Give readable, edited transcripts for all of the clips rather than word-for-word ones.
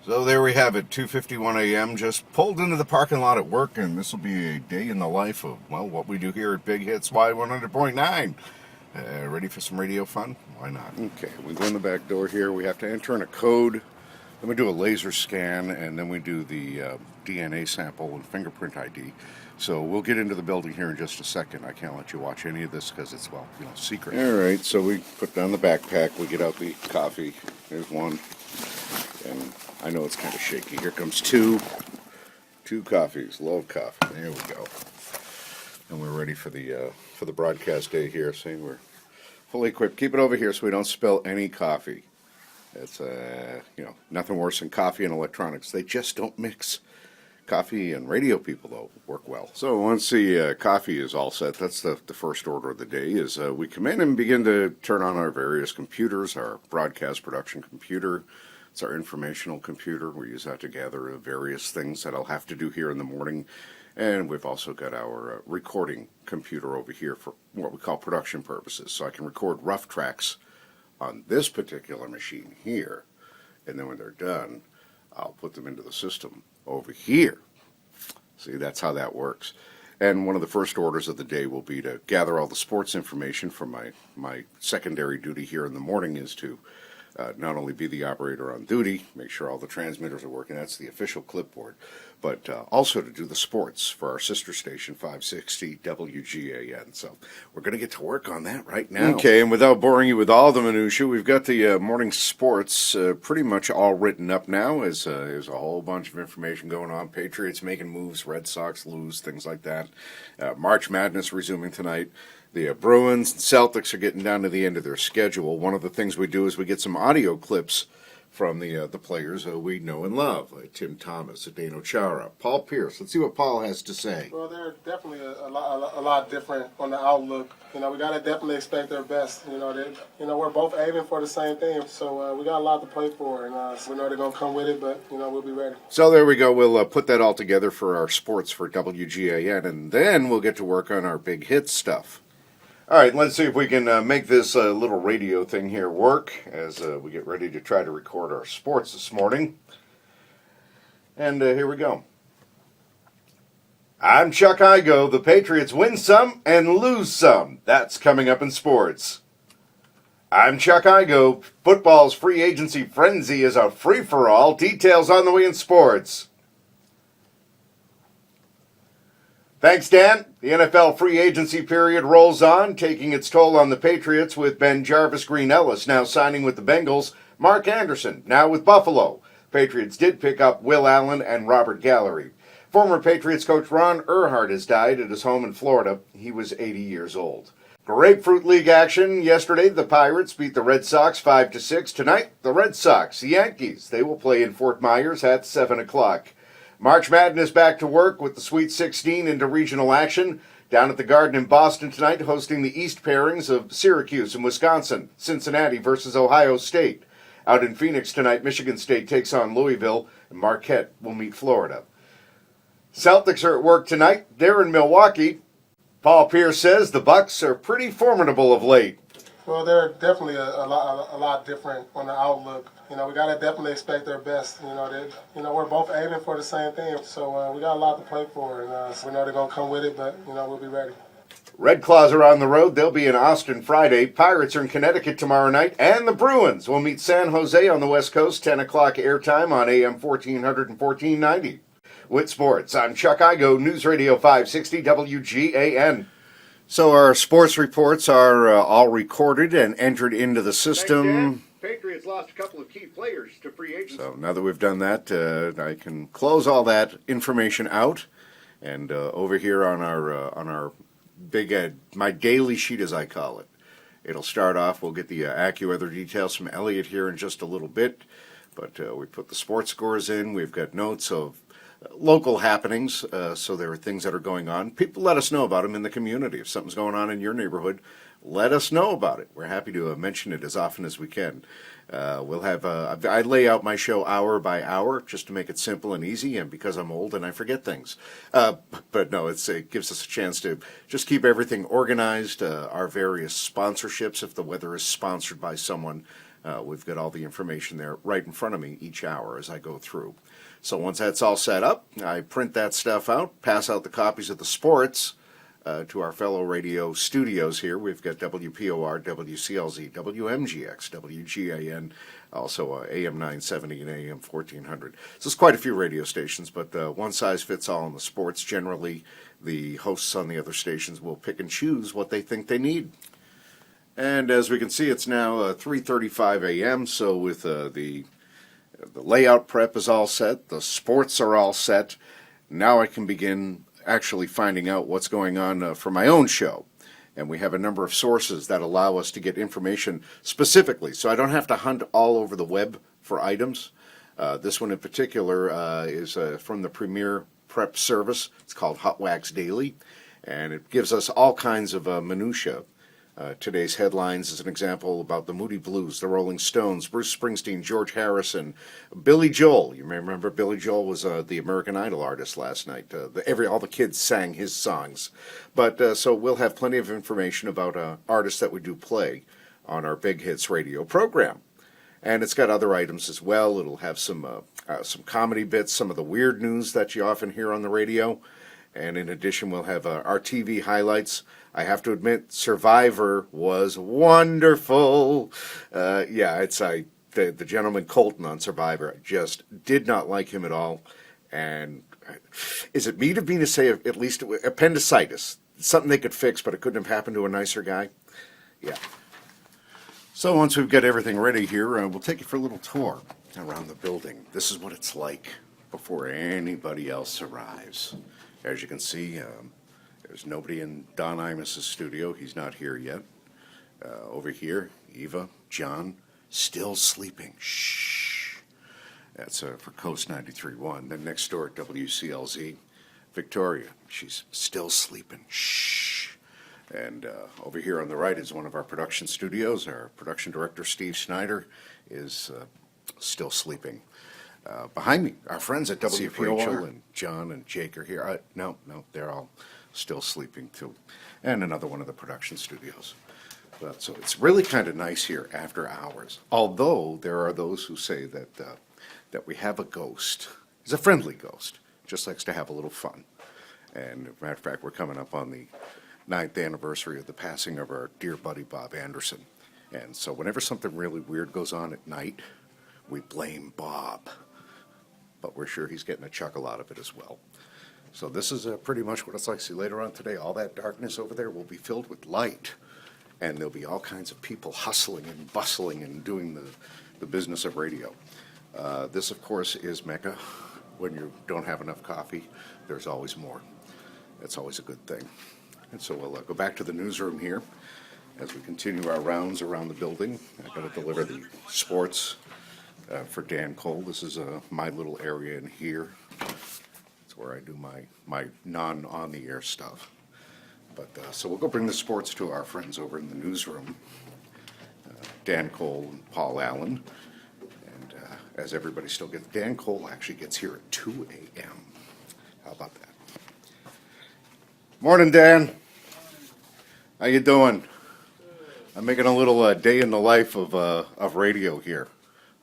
So there we have it, 2:51 a.m. Just pulled into the parking lot at work, and this will be a day in the life of, well, what we do here at Big Hits Y100.9. Ready for some radio fun? Why not? Okay, we go in the back door here. We have to enter in a code. Then we do a laser scan, and then we do the DNA sample and fingerprint ID. So we'll get into the building here in just a second. I can't let you watch any of this because it's, well, secret. All right, so we put down the backpack. We get out the coffee. There's one. And I know it's kind of shaky. Here comes two coffees. Love coffee. There we go. And we're ready for the broadcast day here. See, we're fully equipped. Keep it over here so we don't spill any coffee. It's nothing worse than coffee and electronics. They just don't mix. Coffee and radio people, though, work well. So once the coffee is all set, that's the first order of the day, is we come in and begin to turn on our various computers, our broadcast production computer. It's our informational computer. We use that to gather various things that I'll have to do here in the morning. And we've also got our recording computer over here for what we call production purposes. So I can record rough tracks on this particular machine here. And then when they're done, I'll put them into the system over here. See, that's how that works. And one of the first orders of the day will be to gather all the sports information from my secondary duty here in the morning, is to not only be the operator on duty, make sure all the transmitters are working, that's the official clipboard, but also to do the sports for our sister station, 560 WGAN. So we're going to get to work on that right now. Okay, and without boring you with all the minutiae, we've got the morning sports pretty much all written up now. There's a whole bunch of information going on. Patriots making moves, Red Sox lose, things like that. March Madness resuming tonight. The Bruins and Celtics are getting down to the end of their schedule. One of the things we do is we get some audio clips from the players we know and love, like Tim Thomas, Zdeno Chara, Paul Pierce. Let's see what Paul has to say. Well, they're definitely a lot different on the outlook. We got to definitely expect their best. We're both aiming for the same thing, so we got a lot to play for, and we know they're going to come with it, but, we'll be ready. So there we go. We'll put that all together for our sports for WGAN, and then we'll get to work on our big hit stuff. All right, let's see if we can make this little radio thing here work as we get ready to try to record our sports this morning. And here we go. I'm Chuck Igo. The Patriots win some and lose some. That's coming up in sports. I'm Chuck Igo. Football's free agency frenzy is a free-for-all. Details on the way in sports. Thanks, Dan. The NFL free agency period rolls on, taking its toll on the Patriots with Ben Jarvis Green Ellis now signing with the Bengals, Mark Anderson now with Buffalo. Patriots did pick up Will Allen and Robert Gallery. Former Patriots coach Ron Erhardt has died at his home in Florida. He was 80 years old. Grapefruit League action yesterday. The Pirates beat the Red Sox 5-6. Tonight, the Red Sox, the Yankees. They will play in Fort Myers at 7 o'clock. March Madness back to work with the Sweet 16 into regional action. Down at the Garden in Boston tonight, hosting the East pairings of Syracuse and Wisconsin, Cincinnati versus Ohio State. Out in Phoenix tonight, Michigan State takes on Louisville, and Marquette will meet Florida. Celtics are at work tonight. They're in Milwaukee. Paul Pierce says the Bucks are pretty formidable of late. Well, they're definitely a lot different on the outlook. We got to definitely expect their best. We're both aiming for the same thing, so we got a lot to play for, and we know they're going to come with it, but, we'll be ready. Red Claws are on the road. They'll be in Austin Friday. Pirates are in Connecticut tomorrow night, and the Bruins will meet San Jose on the West Coast, 10 o'clock airtime on AM 1400 and 1490. With sports, I'm Chuck Igo, News Radio 560 WGAN. So our sports reports are all recorded and entered into the system. Patriots lost a couple of key players to free agency. So now that we've done that, I can close all that information out. And over here on our big my daily sheet, as I call it, it'll start off. We'll get the AccuWeather details from Elliot here in just a little bit. But we put the sports scores in. We've got notes of local happenings, so there are things that are going on. People let us know about them in the community. If something's going on in your neighborhood, let us know about it. We're happy to mention it as often as we can. We'll have I lay out my show hour by hour just to make it simple and easy, and because I'm old and I forget things. But no, it gives us a chance to just keep everything organized. Our various sponsorships, if the weather is sponsored by someone, We've got all the information there right in front of me each hour as I go through. So once that's all set up, I print that stuff out, pass out the copies of the sports to our fellow radio studios here. We've got WPOR, WCLZ, WMGX, WGAN, also AM 970 and AM 1400. So it's quite a few radio stations, but one size fits all in the sports. Generally, the hosts on the other stations will pick and choose what they think they need. And as we can see, it's now 3:35 a.m., so with the layout prep is all set, the sports are all set, now I can begin actually finding out what's going on for my own show. And we have a number of sources that allow us to get information specifically, so I don't have to hunt all over the web for items. This one in particular is from the Premier Prep Service. It's called Hot Wax Daily, and it gives us all kinds of minutia. Today's headlines is an example about the Moody Blues, the Rolling Stones, Bruce Springsteen, George Harrison, Billy Joel. You may remember Billy Joel was the American Idol artist last night. All the kids sang his songs. But so we'll have plenty of information about artists that we do play on our Big Hits radio program. And it's got other items as well. It'll have some comedy bits, some of the weird news that you often hear on the radio. And in addition, we'll have our TV highlights. I have to admit, Survivor was wonderful. The gentleman Colton on Survivor. I just did not like him at all. And is it me to say at least appendicitis? Something they could fix, but it couldn't have happened to a nicer guy? Yeah. So once we've got everything ready here, we'll take you for a little tour around the building. This is what it's like before anybody else arrives. As you can see, there's nobody in Don Imus's studio. He's not here yet. Over here, Eva, John, still sleeping. Shh. That's for Coast 93.1. Then next door at WCLZ, Victoria. She's still sleeping. Shh. And over here on the right is one of our production studios. Our production director, Steve Snyder, is still sleeping. Behind me, our friends at WPOR and John and Jake are here. No, they're all still sleeping too. And another one of the production studios. So it's really kind of nice here after hours. Although there are those who say that we have a ghost. He's a friendly ghost. Just likes to have a little fun. And as a matter of fact, we're coming up on the 9th anniversary of the passing of our dear buddy Bob Anderson. And so whenever something really weird goes on at night, we blame Bob. But we're sure he's getting a chuckle out of it as well. So this is pretty much what it's like. See, later on today, all that darkness over there will be filled with light. And there'll be all kinds of people hustling and bustling and doing the business of radio. This, of course, is Mecca. When you don't have enough coffee, there's always more. That's always a good thing. And so we'll go back to the newsroom here as we continue our rounds around the building. I've got to deliver the sports for Dan Cole. This is my little area in here. It's where I do my non-on-the-air stuff. But so we'll go bring the sports to our friends over in the newsroom, Dan Cole and Paul Allen. And as everybody still gets, Dan Cole actually gets here at 2 a.m. How about that? Morning, Dan. How you doing? I'm making a little day in the life of radio here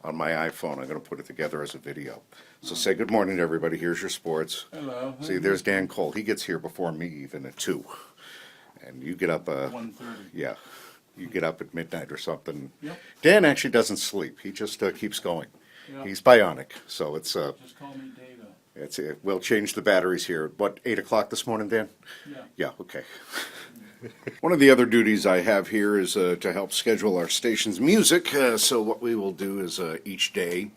on my iPhone. I'm going to put it together as a video. So say good morning to everybody. Here's your sports. Hello. See, there's Dan Cole. He gets here before me even at 2. And you get up 1:30. Yeah. You get up at midnight or something. Yep. Dan actually doesn't sleep. He just keeps going. Yep. He's bionic. So it's Just call me Data. we'll change the batteries here. What, 8 o'clock this morning, Dan? Yeah. Yeah, okay. One of the other duties I have here is to help schedule our station's music. So what we will do is each day,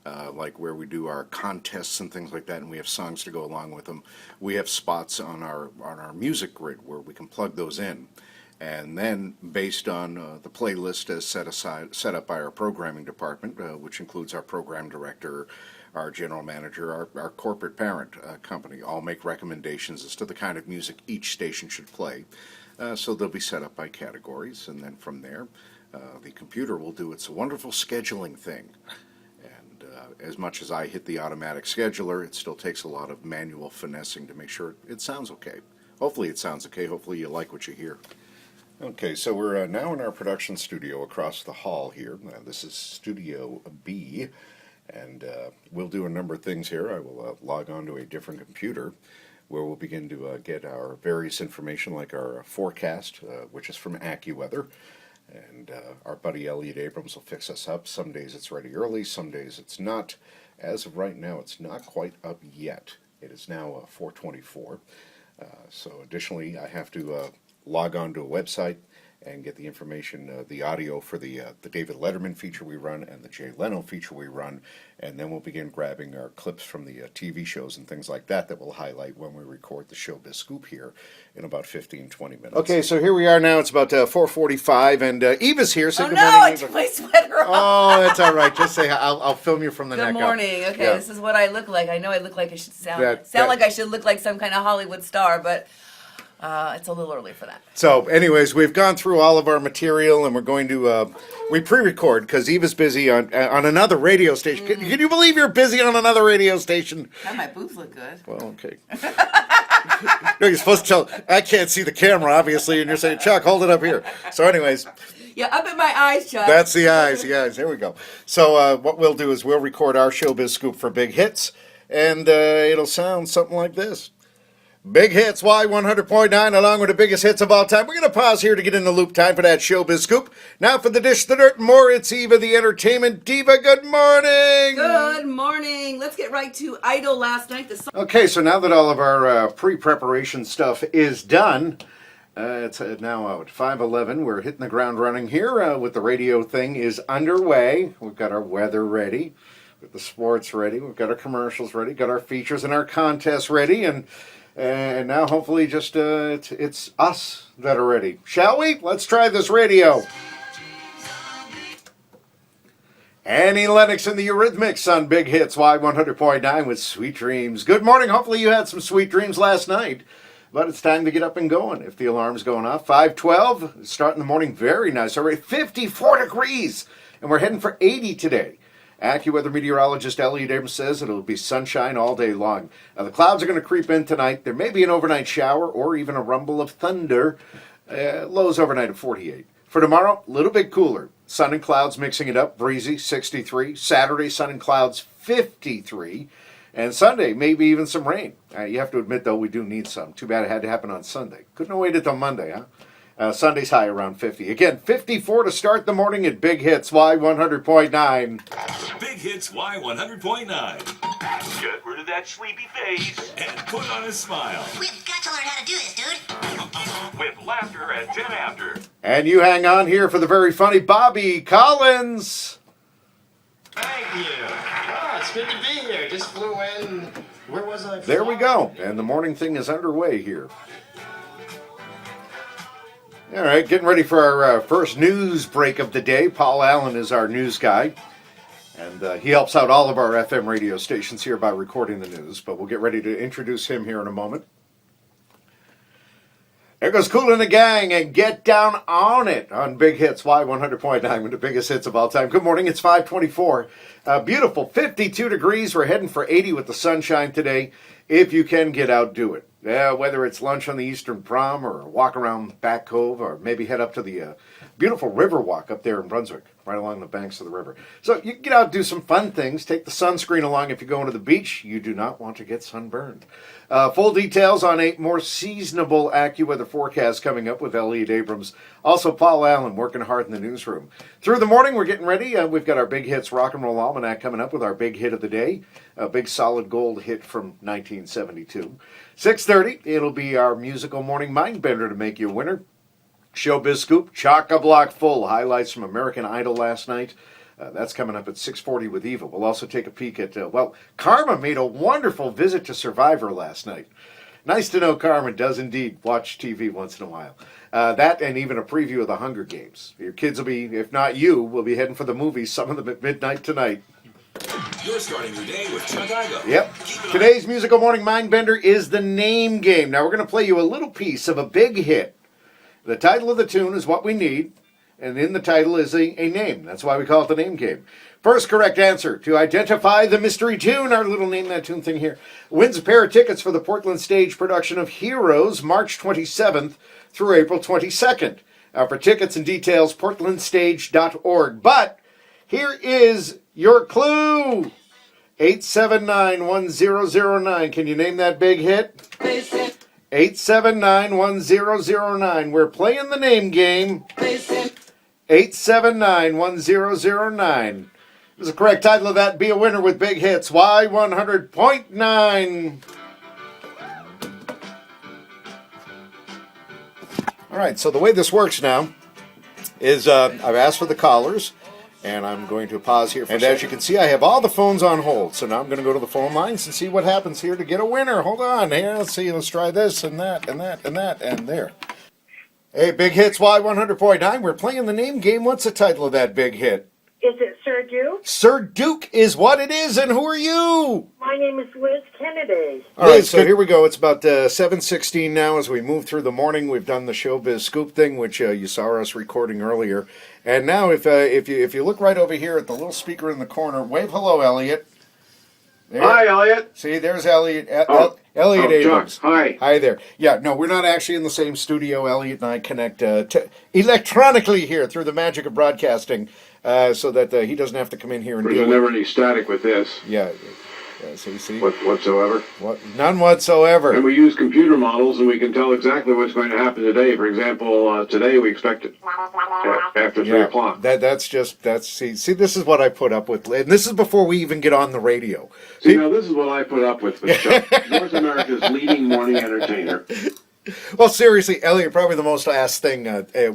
like where we do our contests and things like that, and we have songs to go along with them, we have spots on our music grid where we can plug those in. And then, based on the playlist as set up by our programming department, which includes our program director, our general manager, our corporate parent company, all make recommendations as to the kind of music each station should play. So they'll be set up by categories, and then from there, the computer will do its wonderful scheduling thing. And as much as I hit the automatic scheduler, it still takes a lot of manual finessing to make sure it sounds okay. Hopefully it sounds okay. Hopefully you like what you hear. Okay, so we're now in our production studio across the hall here. This is Studio B, and we'll do a number of things here. I will log on to a different computer where we'll begin to get our various information like our forecast, which is from AccuWeather. And our buddy Elliot Abrams will fix us up. Some days it's ready early, some days it's not. As of right now, it's not quite up yet. It is now 4:24. So additionally, I have to log on to a website and get the information, the audio for the David Letterman feature we run and the Jay Leno feature we run, and then we'll begin grabbing our clips from the TV shows and things like that we'll highlight when we record the Showbiz Scoop here in about 15-20 minutes. Okay, so here we are now. It's about 4:45, and Eva's here. Say Oh good no, morning, I Eva. took my sweater off. Oh, that's all right. Just say I'll film you from the neck Good up. morning. Okay, Yeah. this is what I look like. I know I look like I should sound That- like I should look like some kind of Hollywood star, but it's a little early for that. So, anyways, we've gone through all of our material, and we're going to we pre-record because Eva's busy on another radio station. Can you believe you're busy on another radio station? God, my boobs look good. Well, okay. No, you're supposed to tell. I can't see the camera, obviously, and you're saying, Chuck, hold it up here. So, anyways, Yeah, up in my eyes, Chuck. that's the eyes. The eyes. There we go. So, what we'll do is we'll record our Showbiz Scoop for Big Hits, and it'll sound something like this. Big Hits Y100.9 along with the biggest hits of all time. We're going to pause here to get in the loop. Time for that Showbiz Scoop. Now for the dish, the dirt, and more. It's Eva, the entertainment diva. Good morning. Good morning. Let's get right to Idol last night. Okay, so now that all of our pre-preparation stuff is done, it's now at 5:11. We're hitting the ground running here with the radio thing is underway. We've got our weather ready. We've got the sports ready. We've got our commercials ready. Got our features and our contests ready. And now hopefully just it's us that are ready. Shall we? Let's try this radio. Annie Lennox and the Eurythmics on Big Hits Y100.9 with Sweet Dreams. Good morning. Hopefully you had some sweet dreams last night. But it's time to get up and going. If the alarm's going off, 5:12, starting the morning very nice. Already 54 degrees. And we're heading for 80 today. AccuWeather meteorologist Elliot Abrams says it'll be sunshine all day long. Now, the clouds are going to creep in tonight. There may be an overnight shower or even a rumble of thunder. Lows overnight at 48. For tomorrow, a little bit cooler. Sun and clouds mixing it up. Breezy, 63. Saturday, sun and clouds, 53. And Sunday, maybe even some rain. You have to admit, though, we do need some. Too bad it had to happen on Sunday. Couldn't have waited till Monday, huh? Sunday's high around 50. Again, 54 to start the morning at Big Hits Y100.9. Big Hits Y100.9. Get rid of that sleepy face and put on a smile. We've got to learn how to do this, dude. With laughter at 10 after. And you hang on here for the very funny Bobby Collins. Thank you. Oh, it's good to be here. Just flew in. Where was I? There we go. And the morning thing is underway here. All right, getting ready for our first news break of the day. Paul Allen is our news guy. And he helps out all of our FM radio stations here by recording the news. But we'll get ready to introduce him here in a moment. There goes Kool and the Gang and Get Down on It on Big Hits Y100.9 with the biggest hits of all time. Good morning, it's 5:24. Beautiful, 52 degrees. We're heading for 80 with the sunshine today. If you can get out, do it. Whether it's lunch on the Eastern Prom or a walk around Back Cove or maybe head up to the beautiful river walk up there in Brunswick, right along the banks of the river. So you can get out and do some fun things. Take the sunscreen along if you're going to the beach. You do not want to get sunburned. Full details on a more seasonable AccuWeather forecast coming up with Elliot Abrams. Also, Paul Allen working hard in the newsroom. Through the morning, we're getting ready. We've got our Big Hits Rock and Roll Almanac coming up with our big hit of the day. A big solid gold hit from 1972. 6:30, it'll be our musical morning mind bender to make you a winner. Showbiz Scoop, chock-a-block full. Highlights from American Idol last night. That's coming up at 6:40 with Eva. We'll also take a peek at, Karma made a wonderful visit to Survivor last night. Nice to know Karma does indeed watch TV once in a while. That and even a preview of the Hunger Games. Your kids will be, if not you, will be heading for the movies, some of them at midnight tonight. You're starting your day with Chuck Igo. Yep. Today's musical morning mind bender is the name game. Now we're going to play you a little piece of a big hit. The title of the tune is what we need, and in the title is a name. That's why we call it the name game. First correct answer to identify the mystery tune, our little name that tune thing here, wins a pair of tickets for the Portland stage production of Heroes, March 27th through April 22nd. For tickets and details, portlandstage.org. But here is your clue. 879-1009. Can you name that big hit? 879-1009. We're playing the name game. 879-1009. Is the correct title of that. Be a winner with big hits. Y100.9. All right, so the way this works now is I've asked for the callers, and I'm going to pause here. And as you can see, I have all the phones on hold. So now I'm going to go to the phone lines and see what happens here to get a winner. Hold on. Here, let's see. Let's try this and that and that and that and there. Hey, Big Hits Y100.9. We're playing the name game. What's the title of that big hit? Is it Sir Duke? Sir Duke is what it is, and who are you? My name is Liz Kennedy. All right, so here we go. It's about 7:16 now as we move through the morning. We've done the Showbiz Scoop thing, which you saw us recording earlier. And now if you look right over here at the little speaker in the corner, wave hello, Elliot. There. Hi, Elliot. See, there's Elliot. Elliot Abrams. Chuck, hi. Hi there. Yeah, no, we're not actually in the same studio. Elliot and I connect electronically here through the magic of broadcasting, so that he doesn't have to come in here and deal There's with. never any static with this. Yeah. See. Whatsoever. None whatsoever. And we use computer models, and we can tell exactly what's going to happen today. For example, today we expect it after 3 o'clock. See, this is what I put up with, and this is before we even get on the radio. See, now this is what I put up with Chuck, North America's leading morning entertainer. Well, seriously, Elliot, probably the most asked thing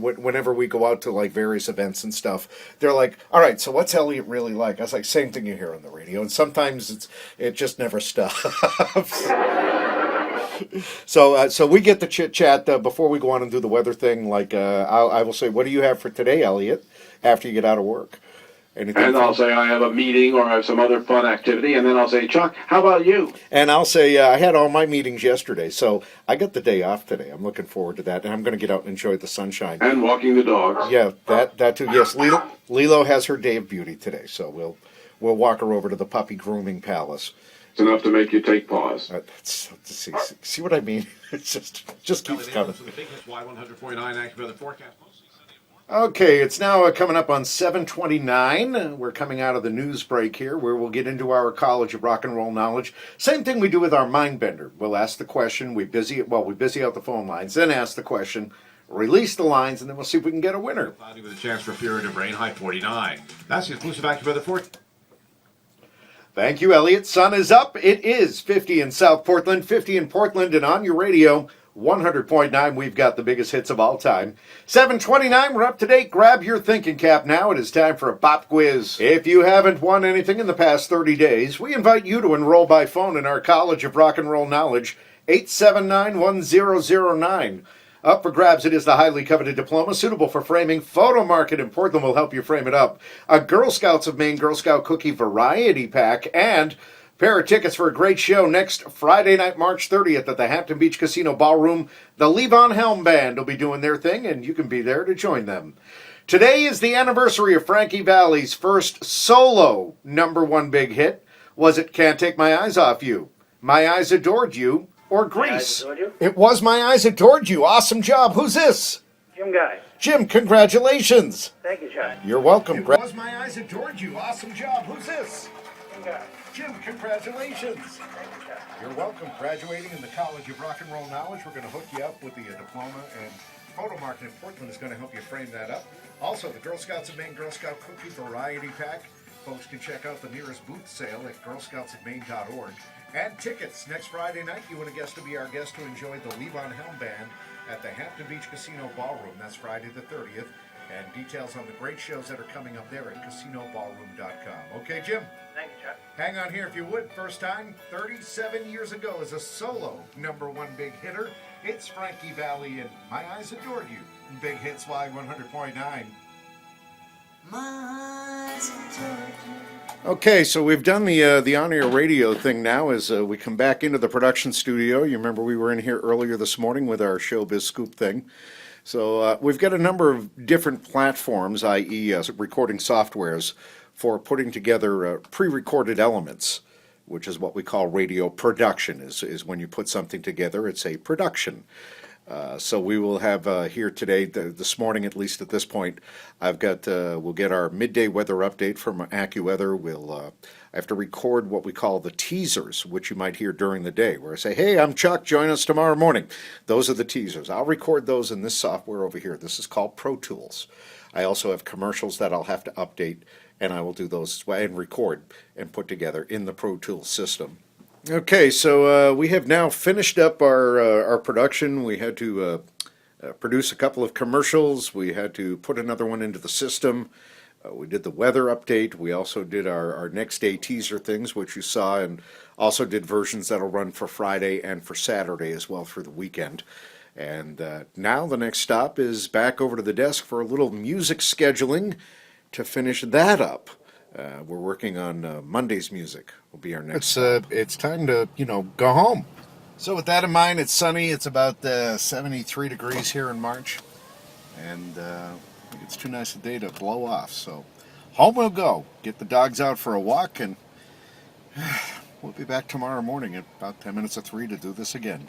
whenever we go out to like various events and stuff. They're like, "All right, so what's Elliot really like?" I was like, "Same thing you hear on the radio," and sometimes it just never stops. So we get the chit chat before we go on and do the weather thing. Like I will say, "What do you have for today, Elliot?" After you get out of work. Anything And I'll say I have a meeting or I have some other fun activity, and then I'll say, Chuck, how about you? And I'll say I had all my meetings yesterday, so I got the day off today. I'm looking forward to that, and I'm going to get out and enjoy the sunshine. And walking the dogs. Yeah, that too. Yes, Lilo has her day of beauty today, so we'll walk her over to the puppy grooming palace. It's enough to make you take pause. See what I mean? It just keeps coming. Y100.9 Active Weather Forecast. Okay, it's now coming up on 7:29. We're coming out of the news break here, where we'll get into our College of Rock and Roll knowledge. Same thing we do with our Mind Bender. We'll ask the question, we busy out the phone lines, then ask the question, release the lines, and then we'll see if we can get a winner. Cloudy with a chance for a period of rain, high 49. That's the exclusive Active Weather Forecast. Thank you, Elliot. Sun is up. It is 50 in South Portland, 50 in Portland, and on your radio, 100.9, we've got the biggest hits of all time. 7:29, we're up to date. Grab your thinking cap now. It is time for a pop quiz. If you haven't won anything in the past 30 days, we invite you to enroll by phone in our College of Rock and Roll Knowledge, 879-1009. Up for grabs, it is the highly coveted diploma suitable for framing. Photo Market in Portland will help you frame it up. A Girl Scouts of Maine Girl Scout Cookie Variety Pack, and pair of tickets for a great show next Friday night, March 30th at the Hampton Beach Casino Ballroom. The Levon Helm Band will be doing their thing, and you can be there to join them. Today is the anniversary of Frankie Valli's first solo #1 big hit. Was it Can't Take My Eyes Off You, My Eyes Adored You, or Grease? It was My Eyes Adored You. Awesome job. Who's this? Jim Guy. Jim, congratulations. Thank you, Chuck. You're welcome. It was My Eyes Adored You. Awesome job. Who's this? Jim Guy. Jim, congratulations. You're welcome. Graduating in the College of Rock and Roll Knowledge. We're going to hook you up with the diploma, and Photo Market in Portland is going to help you frame that up. Also, the Girl Scouts of Maine Girl Scout Cookie Variety Pack. Folks can check out the nearest booth sale at girlscoutsofmaine.org. And tickets next Friday night. You want a guest to be our guest to enjoy the Levon Helm Band at the Hampton Beach Casino Ballroom. That's Friday the 30th. And details on the great shows that are coming up there at casinoballroom.com. Okay, Jim? Thank you, Chuck. Hang on here if you would. First time, 37 years ago, as a solo #1 big hitter. It's Frankie Valli and My Eyes Adored You. Big Hits Y100.9. Okay, so we've done the on-air radio thing now as we come back into the production studio. You remember we were in here earlier this morning with our Showbiz Scoop thing. So we've got a number of different platforms, i.e. Recording softwares, for putting together pre-recorded elements, which is what we call radio production, is when you put something together, it's a production. So we will have here today, this morning at least at this point, we'll get our midday weather update from AccuWeather. I have to record what we call the teasers, which you might hear during the day, where I say, hey, I'm Chuck, join us tomorrow morning. Those are the teasers. I'll record those in this software over here. This is called Pro Tools. I also have commercials that I'll have to update, and I will do those as well, and record and put together in the Pro Tools system. Okay, so we have now finished up our production. We had to produce a couple of commercials. We had to put another one into the system. We did the weather update. We also did our next day teaser things, which you saw, and also did versions that'll run for Friday and for Saturday as well through the weekend. And now the next stop is back over to the desk for a little music scheduling to finish that up. We're working on Monday's music. Will be our next. It's time to go home. So with that in mind, it's sunny. It's about 73 degrees here in March, and I think it's too nice a day to blow off. So home we'll go. Get the dogs out for a walk, and we'll be back tomorrow morning at about 10 minutes of 3 to do this again.